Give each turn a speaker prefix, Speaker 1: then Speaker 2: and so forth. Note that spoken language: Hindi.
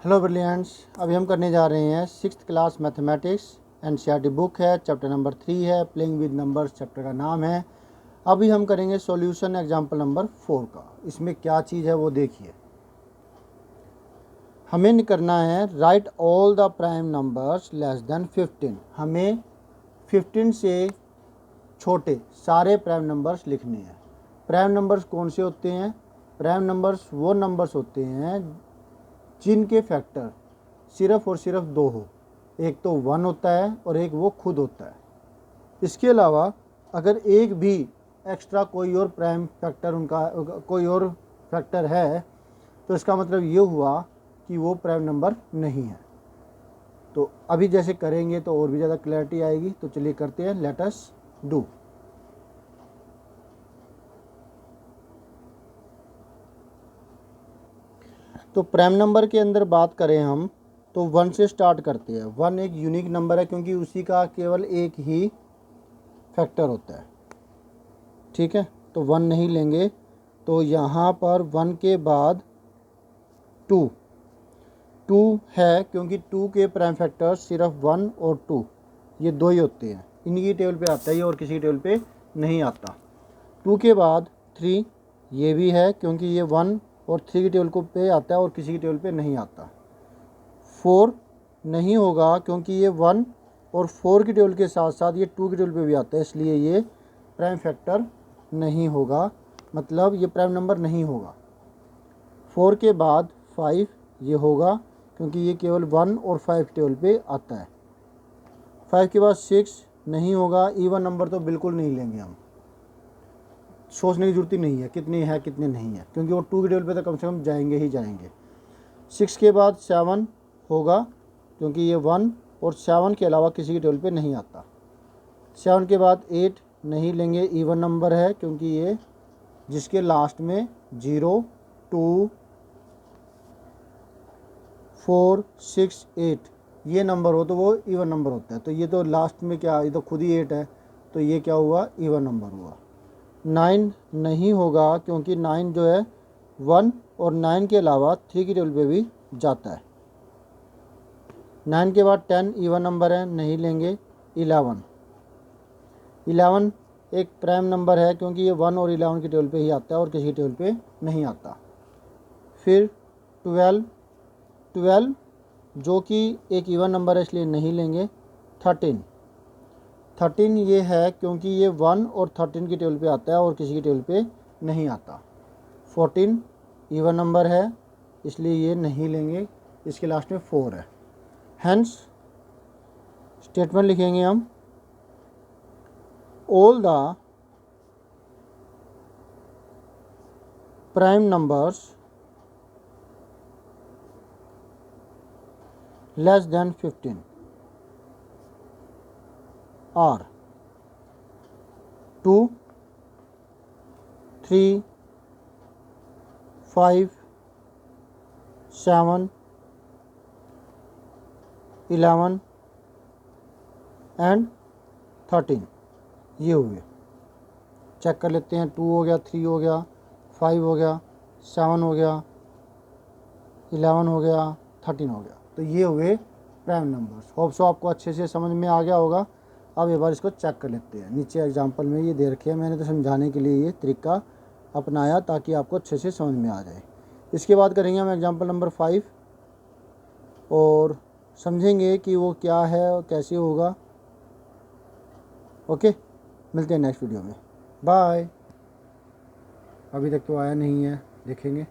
Speaker 1: हेलो ब्रिलियंट्स, अभी हम करने जा रहे हैं 6th class mathematics. NCERT book है, चैप्टर नंबर 3 है, प्लेइंग विद नंबर्स चैप्टर का नाम है। अभी हम करेंगे सॉल्यूशन एग्जाम्पल नंबर 4 का। इसमें क्या चीज़ है वो देखिए। हमें करना है right all the prime numbers less than 15। हमें 15 से छोटे सारे प्राइम नंबर्स लिखने हैं। प्राइम नंबर्स कौन से होते हैं? प्राइम नंबर्स वो नंबर्स होते हैं जिनके फैक्टर सिर्फ और सिर्फ दो हो। एक तो 1 होता है और एक वो खुद होता है। इसके अलावा अगर एक भी एक्स्ट्रा कोई और प्राइम फैक्टर उनका कोई और फैक्टर है तो इसका मतलब ये हुआ कि वो प्राइम नंबर नहीं है। तो अभी जैसे करेंगे तो और भी ज़्यादा क्लैरिटी आएगी। तो चलिए करते हैं, लेट अस डू। तो प्राइम नंबर के अंदर बात करें हम तो 1 से स्टार्ट करते हैं। 1 एक यूनिक नंबर है क्योंकि उसी का केवल एक ही फैक्टर होता है। ठीक है, तो 1 नहीं लेंगे। तो यहाँ पर 1 के बाद 2 है क्योंकि 2 के प्राइम फैक्टर सिर्फ 1 और 2 ये दो ही होते हैं। इनकी टेबल पे आता है ये और किसी की टेबल पे नहीं आता। 2 के बाद 3 ये भी है क्योंकि ये 1 और 3 की टेबल को पे आता है और किसी की टेबल पे नहीं आता। 4 नहीं होगा क्योंकि ये 1 और 4 की टेबल के साथ साथ ये 2 की टेबल पे भी आता है, इसलिए ये प्राइम फैक्टर नहीं होगा, मतलब ये प्राइम नंबर नहीं होगा। 4 के बाद 5 ये होगा क्योंकि ये केवल 1 और 5 की टेबल पे आता है। 5 के बाद 6 नहीं होगा। इवन नंबर तो बिल्कुल नहीं लेंगे हम, सोचने की जरूरत ही नहीं है कितने हैं कितने नहीं है, क्योंकि वो 2 की टेबल पे तो कम से कम जाएंगे ही जाएंगे। 6 के बाद 7 होगा क्योंकि ये 1 और 7 के अलावा किसी की टेबल पे नहीं आता। 7 के बाद 8 नहीं लेंगे, इवन नंबर है क्योंकि ये जिसके लास्ट में 0, 2, 4, 6, 8 ये नंबर हो तो वो इवन नंबर होता है। तो ये तो लास्ट में क्या, ये तो खुद ही 8 है, तो ये क्या हुआ, इवन नंबर हुआ। 9 नहीं होगा क्योंकि 9 जो है 1 और 9 के अलावा 3 की टेबल पे भी जाता है। 9 के बाद 10 इवन नंबर है, नहीं लेंगे। 11 एक प्राइम नंबर है क्योंकि ये 1 और 11 की टेबल पे ही आता है और किसी की टेबल पे नहीं आता। फिर 12 जो कि एक इवन नंबर है इसलिए नहीं लेंगे। 13 ये है क्योंकि ये 1 और 13 की टेबल पे आता है और किसी की टेबल पे नहीं आता। 14 इवन नंबर है इसलिए ये नहीं लेंगे, इसके लास्ट में 4 है। हेंस स्टेटमेंट लिखेंगे हम, all the prime numbers less than 15 are 2, 3, 5, 7, 11 and 13 ये हुए। चेक कर लेते हैं, 2 हो गया, 3 हो गया, 5 हो गया, 7 हो गया, 11 हो गया, 13 हो गया। तो ये हुए प्राइम नंबर्स। होप सो आपको अच्छे से समझ में आ गया होगा। अब एक बार इसको चेक कर लेते हैं। नीचे एग्जांपल में ये दे रखे हैं, मैंने तो समझाने के लिए ये तरीका अपनाया ताकि आपको अच्छे से समझ में आ जाए। इसके बाद करेंगे हम एग्जांपल नंबर 5 और समझेंगे कि वो क्या है और कैसे होगा। ओके, मिलते हैं नेक्स्ट वीडियो में। बाय। अभी तक तो आया नहीं है, देखेंगे।